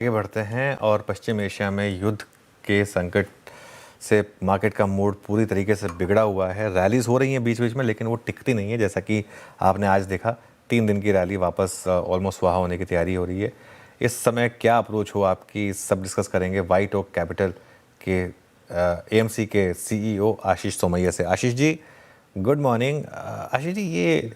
आगे बढ़ते हैं और पश्चिम एशिया में युद्ध के संकट से मार्केट का मूड पूरी तरीके से बिगड़ा हुआ है। रैलीज हो रही हैं बीच बीच में, लेकिन वो टिकती नहीं है। जैसा कि आपने आज देखा, 3 दिन की रैली वापस ऑलमोस्ट वहाँ होने की तैयारी हो रही है। इस समय क्या अप्रोच हो आपकी, सब डिस्कस करेंगे व्हाइट ओक कैपिटल के एएमसी के सीईओ आशीष सोमैया से। Ashish ji, good morning. आशीष जी, ये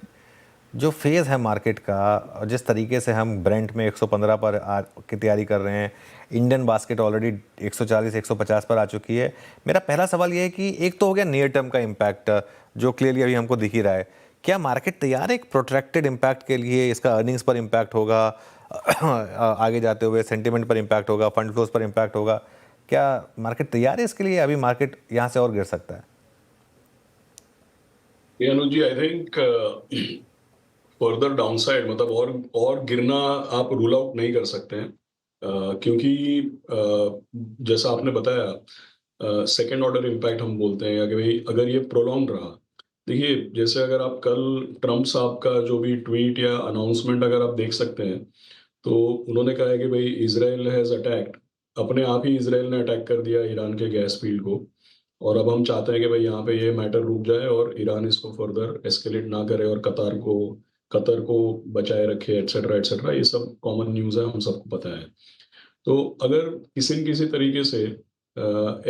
जो फेज़ है मार्केट का, और जिस तरीके से हम ब्रेंट में 115 पर की तैयारी कर रहे हैं, इंडियन बास्केट ऑलरेडी 140 150 पर आ चुकी है। मेरा पहला सवाल ये है कि एक तो हो गया नियर टर्म का इम्पैक्ट, जो क्लियरली अभी हमको दिख ही रहा है। क्या मार्केट तैयार है एक प्रोट्रैक्टेड इम्पैक्ट के लिए? इसका अर्निंग्स पर इम्पैक्ट होगा, आगे जाते हुए सेंटिमेंट पर इम्पैक्ट होगा, फंड फ्लोज पर इम्पैक्ट होगा। क्या मार्केट तैयार है इसके लिए? अभी मार्केट यहाँ से और गिर सकता है? अनुज जी, आई थिंक फर्दर डाउनसाइड मतलब और गिरना आप रूल आउट नहीं कर सकते हैं। क्योंकि जैसा आपने बताया, सेकेंड ऑर्डर इम्पैक्ट हम बोलते हैं, या कि भाई अगर ये प्रोलॉन्ग रहा। देखिए, जैसे अगर आप कल ट्रम्प साहब का जो भी ट्वीट या अनाउंसमेंट अगर आप देख सकते हैं, तो उन्होंने कहा है कि भाई इजराइल हैज अटैक्ड, अपने आप ही इजराइल ने अटैक कर दिया ईरान के गैस फील्ड को। और अब हम चाहते हैं कि भाई यहाँ पे ये मैटर रुक जाए और ईरान इसको फर्दर एस्केलेट ना करे और कतर को बचाए रखे, एटसेट्रा एटसेट्रा। ये सब कॉमन न्यूज़ है, हम सबको पता है। तो अगर किसी न किसी तरीके से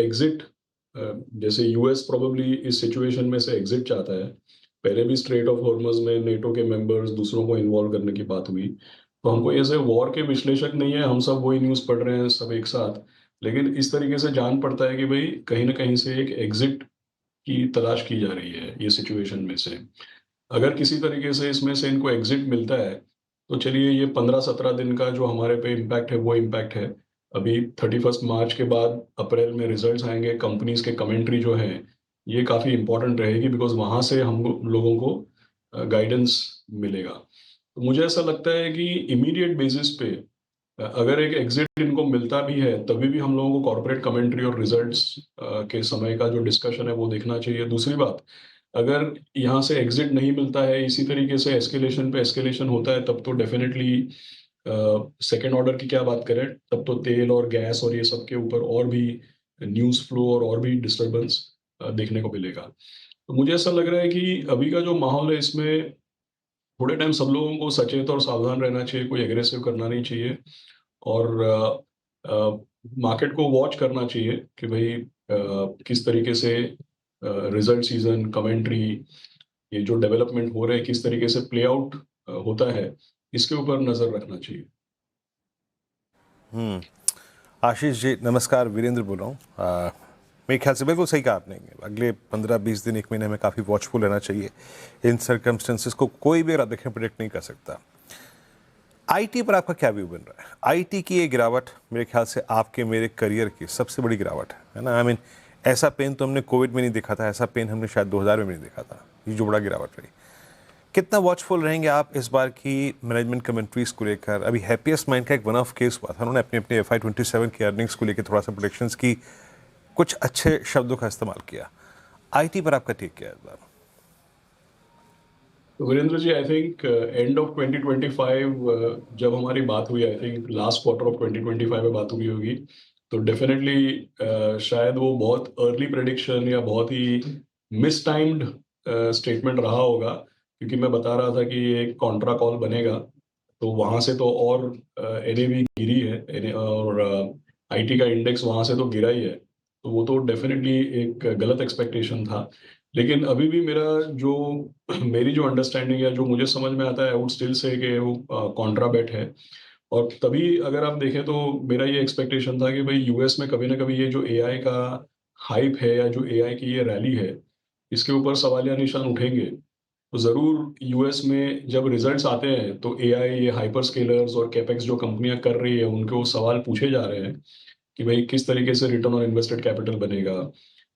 एग्जिट, जैसे यूएस प्रोबेबली इस सिचुएशन में से एग्जिट चाहता है। पहले भी स्ट्रेट ऑफ हॉर्मज में नेटो के मेंबर्स दूसरों को इन्वॉल्व करने की बात हुई। तो हमको ऐसे वॉर के विश्लेषक नहीं है, हम सब वही न्यूज़ पढ़ रहे हैं सब एक साथ। लेकिन इस तरीके से जान पड़ता है कि भाई कहीं ना कहीं से एक एग्जिट की तलाश की जा रही है ये सिचुएशन में से। अगर किसी तरीके से इसमें से इनको एग्जिट मिलता है, तो चलिए ये 15-17 दिन का जो हमारे पे इम्पैक्ट है वो इम्पैक्ट है। अभी 31 मार्च के बाद अप्रैल में रिजल्ट्स आएंगे, कंपनीज के कमेंट्री जो है ये काफ़ी इंपॉर्टेंट रहेगी, बिकॉज वहाँ से हम लोगों को गाइडेंस मिलेगा। तो मुझे ऐसा लगता है कि इमीडिएट बेसिस पे अगर एक एग्जिट इनको मिलता भी है, तभी भी हम लोगों को कॉर्पोरेट कमेंट्री और रिजल्ट्स के समय का जो डिस्कशन है वो देखना चाहिए। दूसरी बात, अगर यहाँ से एग्जिट नहीं मिलता है, इसी तरीके से एस्केलेशन पे एस्केलेशन होता है, तब तो डेफिनेटली सेकेंड ऑर्डर की क्या बात करें, तब तो तेल और गैस और ये सब के ऊपर और भी न्यूज़ फ्लो और भी डिस्टरबेंस देखने को मिलेगा। तो मुझे ऐसा लग रहा है कि अभी का जो माहौल है इसमें थोड़े टाइम सब लोगों को सचेत और सावधान रहना चाहिए, कोई एग्रेसिव करना नहीं चाहिए। और मार्केट को वॉच करना चाहिए कि भाई किस तरीके से रिजल्ट सीजन कमेंट्री, ये जो डेवलपमेंट हो रहे हैं किस तरीके से प्ले आउट होता है, इसके ऊपर नजर रखना चाहिए। आशीष जी नमस्कार, वीरेंद्र बोल रहा हूँ। मेरे ख्याल से बिल्कुल सही कहा आपने। अगले 15-20 दिन, 1 महीने में काफ़ी वॉचफुल रहना चाहिए। इन सर्कमस्टेंसेस को कोई भी आप देखें प्रेडिक्ट नहीं कर सकता। आईटी पर आपका क्या व्यू बन रहा है? आईटी की ये गिरावट मेरे ख्याल से आपके मेरे करियर की सबसे बड़ी गिरावट है ना। आई मीन, ऐसा पेन तो हमने कोविड में नहीं देखा था, ऐसा पेन हमने शायद 2000 में भी नहीं देखा था। ये जो बड़ा गिरावट रही, कितना वॉचफुल रहेंगे आप इस बार की मैनेजमेंट कमेंट्रीज को लेकर? अभी हैप्पीएस्ट माइंड का एक वन ऑफ केस हुआ था, उन्होंने अपने अपने FY27 की अर्निंग्स को लेकर थोड़ा सा प्रोडिक्शंस की, कुछ अच्छे शब्दों का इस्तेमाल किया। आईटी पर आपका टेक क्या है इस बार? तो Virendra ji, I think end of 2025 जब हमारी बात हुई, I think last quarter of 2025 में बात हुई होगी, तो डेफिनेटली शायद वो बहुत अर्ली प्रेडिक्शन या बहुत ही मिस टाइम्ड स्टेटमेंट रहा होगा। क्योंकि मैं बता रहा था कि एक कॉन्ट्रा कॉल बनेगा, तो वहां से तो और एनएवी गिरी है, और आईटी का इंडेक्स वहां से तो गिरा ही है। तो वो तो डेफिनेटली एक गलत एक्सपेक्टेशन था। लेकिन अभी भी मेरा जो मेरी जो अंडरस्टैंडिंग है, जो मुझे समझ में आता है, आई वुड स्टिल से कि वो कॉन्ट्रा बेट है। और तभी अगर आप देखें तो मेरा ये एक्सपेक्टेशन था कि भाई यूएस में कभी ना कभी ये जो एआई का हाइप है या जो एआई की ये रैली है, इसके ऊपर सवालिया निशान उठेंगे। तो ज़रूर यूएस में जब रिजल्ट्स आते हैं तो एआई, ये हाइपर स्केलर्स और कैपेक्स जो कंपनियां कर रही है, उनके वो सवाल पूछे जा रहे हैं कि भाई किस तरीके से रिटर्न ऑन इन्वेस्टेड कैपिटल बनेगा।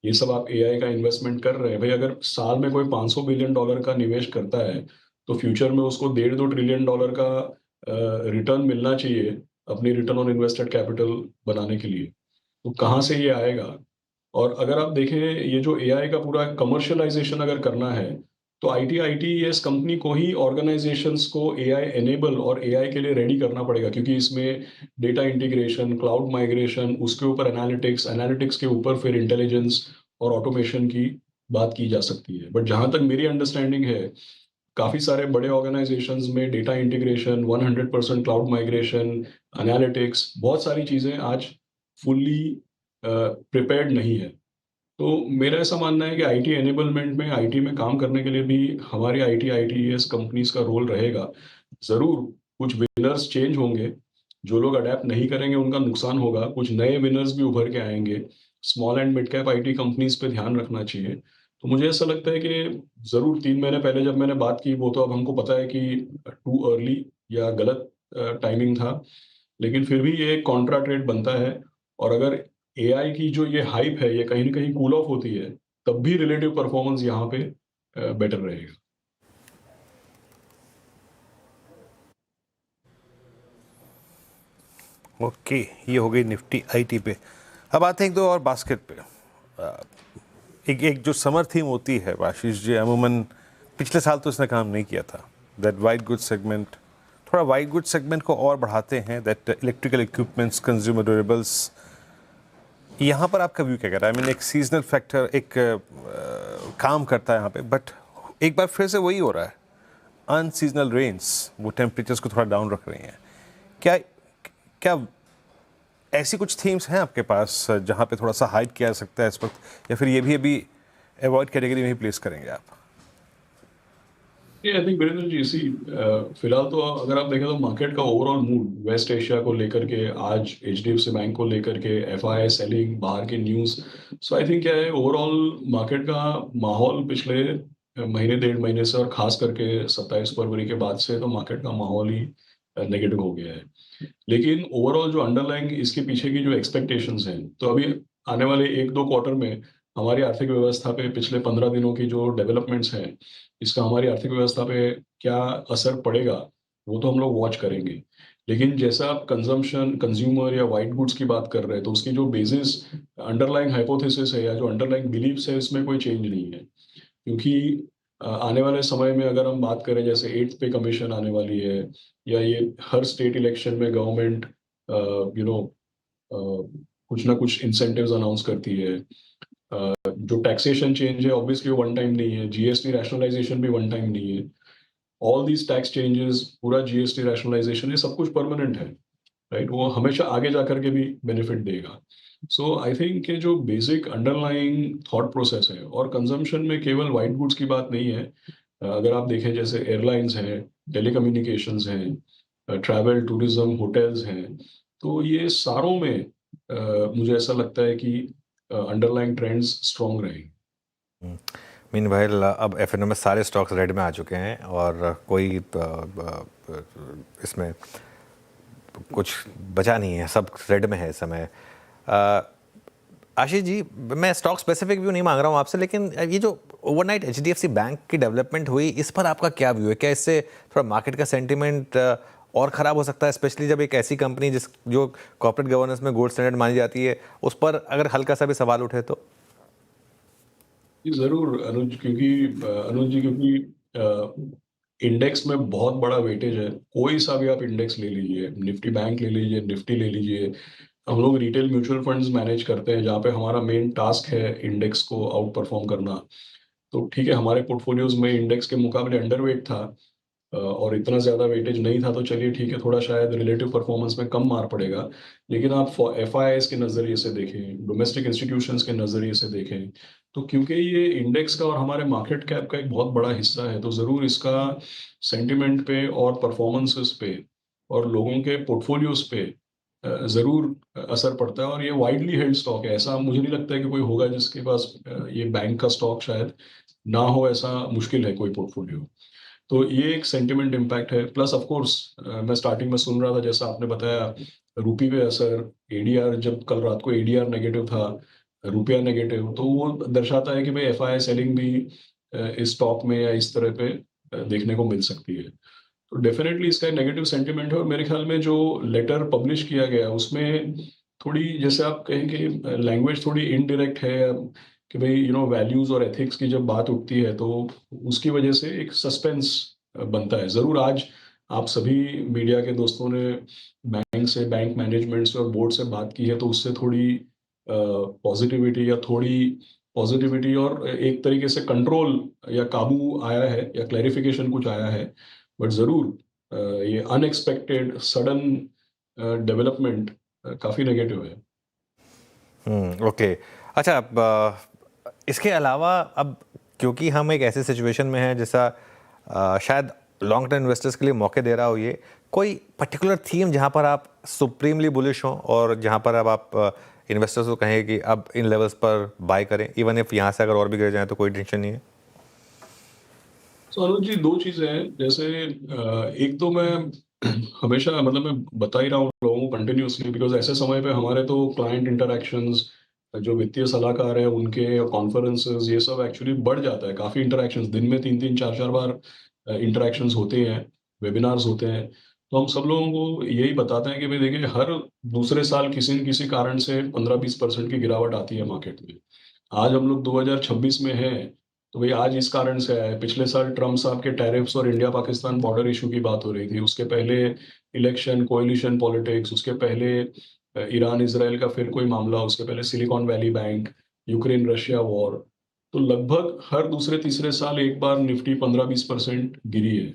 ये सब आप एआई का इन्वेस्टमेंट कर रहे हैं, भाई अगर साल में कोई $500 बिलियन का निवेश करता है, तो फ्यूचर में उसको 1.5-2 ट्रिलियन का रिटर्न मिलना चाहिए अपनी रिटर्न ऑन इन्वेस्टेड कैपिटल बनाने के लिए। तो कहाँ से ये आएगा? और अगर आप देखें, ये जो एआई का पूरा कमर्शियलाइजेशन अगर करना है, तो आईटीईएस कंपनी को ही ऑर्गेनाइजेशंस को एआई एनेबल और एआई के लिए रेडी करना पड़ेगा, क्योंकि इसमें डेटा इंटीग्रेशन, क्लाउड माइग्रेशन, उसके ऊपर एनालिटिक्स, एनालिटिक्स के ऊपर फिर इंटेलिजेंस और ऑटोमेशन की बात की जा सकती है। बट जहाँ तक मेरी अंडरस्टैंडिंग है, काफ़ी सारे बड़े ऑर्गेनाइजेशंस में data integration, 100% cloud migration, analytics, बहुत सारी चीज़ें आज फुल्ली प्रिपेयर्ड नहीं है। तो मेरा ऐसा मानना है कि आईटी एनेबलमेंट में, आईटी में काम करने के लिए भी हमारी आईटीईएस कंपनीज का रोल रहेगा। ज़रूर कुछ विनर्स चेंज होंगे, जो लोग अडेप्ट नहीं करेंगे उनका नुकसान होगा, कुछ नए विनर्स भी उभर के आएंगे। Small and mid cap IT companies पे ध्यान रखना चाहिए। तो मुझे ऐसा लगता है कि ज़रूर 3 महीने पहले जब मैंने बात की, वो तो अब हमको पता है कि टू अर्ली या गलत टाइमिंग था, लेकिन फिर भी ये एक कॉन्ट्रा ट्रेड बनता है। और अगर एआई की जो ये हाइप है, ये कहीं न कहीं कूल ऑफ होती है, तब भी रिलेटिव परफॉर्मेंस यहाँ पे बेटर रहेगा। ओके, ये हो गई निफ्टी आईटी पे। अब आते हैं एक दो और बास्केट पे। एक एक जो समर थीम होती है आशीष जी, अमूमन पिछले साल तो इसने काम नहीं किया था, दैट वाइट गुड सेगमेंट। थोड़ा वाइट गुड सेगमेंट को और बढ़ाते हैं, that electrical equipments, consumer durables. यहाँ पर आपका व्यू क्या कह रहा है? आई मीन एक सीजनल फैक्टर एक काम करता है यहाँ पे, बट एक बार फिर से वही हो रहा है, अनसीजनल रेन्स वो टेम्परेचर्स को थोड़ा डाउन रख रही हैं। क्या क्या ऐसी कुछ थीम्स हैं आपके पास जहाँ पे थोड़ा सा हाइड किया जा सकता है इस वक्त, या फिर ये भी अभी अवॉइड कैटेगरी में ही प्लेस करेंगे आप? आई थिंक वीरेंद्र जी, फिलहाल तो अगर आप देखें तो मार्केट का ओवरऑल मूड वेस्ट एशिया को लेकर के, आज एचडीएफसी बैंक को लेकर के, एफआई सेलिंग, बाहर के न्यूज़, सो आई थिंक क्या है, ओवरऑल मार्केट का माहौल पिछले महीने 1.5 महीने से, और खास करके 27 फरवरी के बाद से, तो मार्केट का माहौल ही नेगेटिव हो गया है। लेकिन ओवरऑल जो अंडरलाइंग इसके पीछे की जो एक्सपेक्टेशंस हैं, तो अभी आने वाले 1-2 क्वार्टर में हमारी आर्थिक व्यवस्था पे पिछले 15 दिनों की जो डेवलपमेंट्स हैं, इसका हमारी आर्थिक व्यवस्था पे क्या असर पड़ेगा, वो तो हम लोग वॉच करेंगे। लेकिन जैसा आप कंजम्पशन, कंज्यूमर या व्हाइट गुड्स की बात कर रहे हैं, तो उसकी जो बेसिस अंडरलाइंग हाइपोथेसिस है या जो अंडरलाइंग बिलीव्स है, इसमें कोई चेंज नहीं है। क्योंकि आने वाले समय में अगर हम बात करें, जैसे 8th पे कमीशन आने वाली है, या ये हर स्टेट इलेक्शन में गवर्नमेंट यू नो कुछ ना कुछ इंसेंटिव्स अनाउंस करती है। जो टैक्सेशन चेंज है, ऑब्वियसली वो वन टाइम नहीं है, जीएसटी रैशनलाइजेशन भी वन टाइम नहीं है। ऑल दीज टैक्स चेंजेस, पूरा जीएसटी रैशनलाइजेशन, ये सब कुछ परमानेंट है, राइट? वो हमेशा आगे जा करके भी बेनिफिट देगा। सो आई थिंक ये जो बेसिक अंडरलाइंग थॉट प्रोसेस है, और कंजम्पशन में केवल व्हाइट गुड्स की बात नहीं है। अगर आप देखें, जैसे एयरलाइंस हैं, टेलीकम्युनिकेशंस हैं, ट्रैवल, टूरिज्म, होटल्स हैं, तो ये सारों में मुझे ऐसा लगता है कि अंडरलाइंग ट्रेंड्स स्ट्रॉन्ग रहेंगे। मीनवाइल अब एफएनओ में सारे स्टॉक्स रेड में आ चुके हैं और कोई इसमें कुछ बचा नहीं है, सब रेड में है इस समय। आशीष जी, मैं स्टॉक स्पेसिफिक व्यू नहीं मांग रहा हूँ आपसे, लेकिन ये जो ओवरनाइट एचडीएफसी बैंक की डेवलपमेंट हुई, इस पर आपका क्या व्यू है? क्या इससे थोड़ा मार्केट का सेंटिमेंट और ख़राब हो सकता है, स्पेशली जब एक ऐसी कंपनी जो कॉर्पोरेट गवर्नेंस में गोल्ड स्टैंडर्ड मानी जाती है, उस पर अगर हल्का सा भी सवाल उठे तो? ज़रूर अनुज, क्योंकि इंडेक्स में बहुत बड़ा वेटेज है। कोई सा भी आप इंडेक्स ले लीजिए, निफ्टी बैंक ले लीजिए, निफ्टी ले लीजिए। हम लोग रिटेल म्यूचुअल फंड्स मैनेज करते हैं, जहाँ पे हमारा मेन टास्क है इंडेक्स को आउट परफॉर्म करना। तो ठीक है, हमारे पोर्टफोलियोज में इंडेक्स के मुकाबले अंडरवेट था, और इतना ज़्यादा वेटेज नहीं था, तो चलिए ठीक है, थोड़ा शायद रिलेटिव परफॉर्मेंस में कम मार पड़ेगा। लेकिन आप एफआईआईस के नज़रिए से देखें, डोमेस्टिक इंस्टीट्यूशंस के नज़रिए से देखें, तो क्योंकि ये इंडेक्स का और हमारे मार्केट कैप का एक बहुत बड़ा हिस्सा है, तो ज़रूर इसका सेंटिमेंट पे और परफॉर्मेंसेस पे और लोगों के पोर्टफोलियोज पे ज़रूर असर पड़ता है। और ये वाइडली हेल्ड स्टॉक है, ऐसा मुझे नहीं लगता है कि कोई होगा जिसके पास ये बैंक का स्टॉक शायद ना हो, ऐसा मुश्किल है कोई पोर्टफोलियो। तो ये एक सेंटिमेंट इम्पैक्ट है। प्लस ऑफ कोर्स मैं स्टार्टिंग में सुन रहा था, जैसा आपने बताया, रूपी पे असर, एडीआर, जब कल रात को एडीआर नेगेटिव था, रुपया नेगेटिव, तो वो दर्शाता है कि भाई एफआई सेलिंग भी इस स्टॉक में या इस तरह पे देखने को मिल सकती है। तो डेफिनेटली इसका नेगेटिव सेंटिमेंट है। और मेरे ख्याल में जो लेटर पब्लिश किया गया उसमें थोड़ी, जैसे आप कहें कि लैंग्वेज थोड़ी इनडायरेक्ट है, कि भाई वैल्यूज़ और एथिक्स की जब बात उठती है तो उसकी वजह से एक सस्पेंस बनता है। ज़रूर आज आप सभी मीडिया के दोस्तों ने बैंक मैनेजमेंट से और बोर्ड से बात की है, तो उससे थोड़ी पॉजिटिविटी और एक तरीके से कंट्रोल या काबू आया है या क्लैरिफिकेशन कुछ आया है। बट ज़रूर ये अनएक्सपेक्टेड सडन डेवलपमेंट काफ़ी नेगेटिव है। ओके। अच्छा, अब इसके अलावा अब क्योंकि हम एक ऐसे सिचुएशन में हैं जैसा शायद लॉन्ग टर्म इन्वेस्टर्स के लिए मौके दे रहा हो, ये कोई पर्टिकुलर थीम जहां पर आप सुप्रीमली बुलिश हो और जहां पर अब आप इन्वेस्टर्स को कहें कि अब इन लेवल्स पर बाय करें, इवन इफ यहाँ से अगर और भी गिर जाए तो कोई टेंशन नहीं है? तो अनुज जी, दो चीज़ें हैं। जैसे एक तो मैं हमेशा मतलब मैं बता ही रहा हूँ लोगों को कंटिन्यूसली, बिकॉज ऐसे समय पे हमारे तो क्लाइंट इंटरेक्शंस, जो वित्तीय सलाहकार है उनके कॉन्फ्रेंसेस, ये सब एक्चुअली बढ़ जाता है। काफ़ी इंटरेक्शंस दिन में 3-3 4-4 बार इंटरेक्शंस होते हैं, वेबिनार्स होते हैं। तो हम सब लोगों को यही बताते हैं कि भाई देखिए, हर दूसरे साल किसी न किसी कारण से 15-20% की गिरावट आती है मार्केट में। आज हम लोग 2026 में हैं, तो भाई आज इस कारण से आया है। पिछले साल ट्रम्प साहब के टैरिफ्स और इंडिया पाकिस्तान बॉर्डर इशू की बात हो रही थी। उसके पहले इलेक्शन, कोalition पॉलिटिक्स, उसके पहले ईरान इसराइल का फिर कोई मामला, उसके पहले silicon valley bank, Ukraine Russia war. तो लगभग हर दूसरे तीसरे साल एक बार निफ्टी 15-20% गिरी है,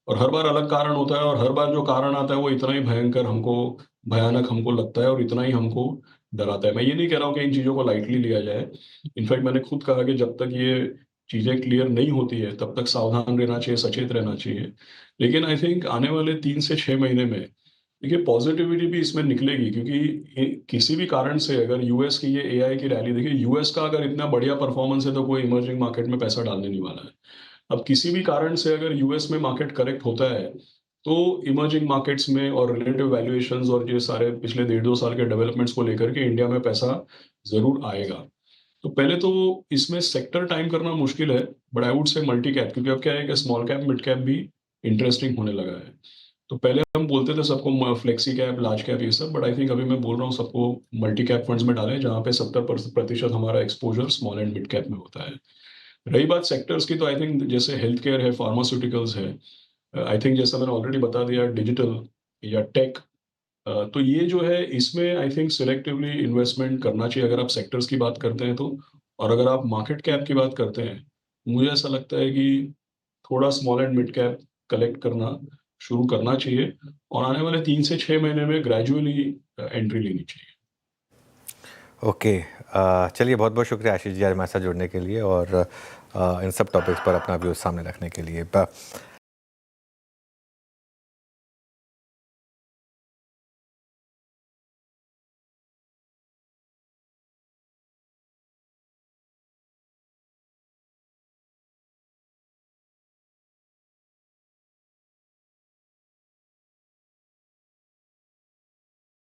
और हर बार अलग कारण होता है, और हर बार जो कारण आता है वो इतना ही भयानक हमको लगता है और इतना ही हमको डराता है। मैं ये नहीं कह रहा हूँ कि इन चीज़ों को लाइटली लिया जाए। इनफैक्ट मैंने खुद कहा कि जब तक ये चीज़ें क्लियर नहीं होती है तब तक सावधान रहना चाहिए, सचेत रहना चाहिए। लेकिन आई थिंक आने वाले 3 से 6 महीने में देखिए पॉजिटिविटी भी इसमें निकलेगी, क्योंकि किसी भी कारण से अगर यूएस की ये एआई की रैली, देखिए यूएस का अगर इतना बढ़िया परफॉर्मेंस है तो कोई इमर्जिंग मार्केट में पैसा डालने नहीं वाला है। अब किसी भी कारण से अगर यूएस में मार्केट करेक्ट होता है, तो इमर्जिंग मार्केट्स में और रिलेटिव वैल्यूएशंस और ये सारे पिछले 1.5-2 साल के डेवलपमेंट्स को लेकर के इंडिया में पैसा ज़रूर आएगा। तो पहले तो इसमें सेक्टर टाइम करना मुश्किल है, but I would say multi cap, क्योंकि अब क्या है कि स्मॉल कैप, मिड कैप भी इंटरेस्टिंग होने लगा है। तो पहले हम बोलते थे सबको फ्लेक्सी कैप, लार्ज कैप, ये सब, बट आई थिंक अभी मैं बोल रहा हूँ सबको मल्टी कैप फंड्स में डालें, जहाँ पे 70% हमारा exposure small and mid cap में होता है। रही बात सेक्टर्स की, तो आई थिंक जैसे हेल्थ केयर है, फार्मास्यूटिकल्स है, आई थिंक जैसा मैंने ऑलरेडी बता दिया, डिजिटल या टेक, तो ये जो है इसमें आई थिंक सिलेक्टिवली इन्वेस्टमेंट करना चाहिए अगर आप सेक्टर्स की बात करते हैं तो। और अगर आप मार्केट कैप की बात करते हैं, मुझे ऐसा लगता है कि थोड़ा small and mid cap collect करना शुरू करना चाहिए, और आने वाले 3 से 6 महीने में ग्रेजुअली एंट्री लेनी चाहिए। ओके। चलिए, बहुत बहुत शुक्रिया आशीष जी आज हमारे साथ जुड़ने के लिए और इन सब टॉपिक्स पर अपना व्यूज़ सामने रखने के लिए।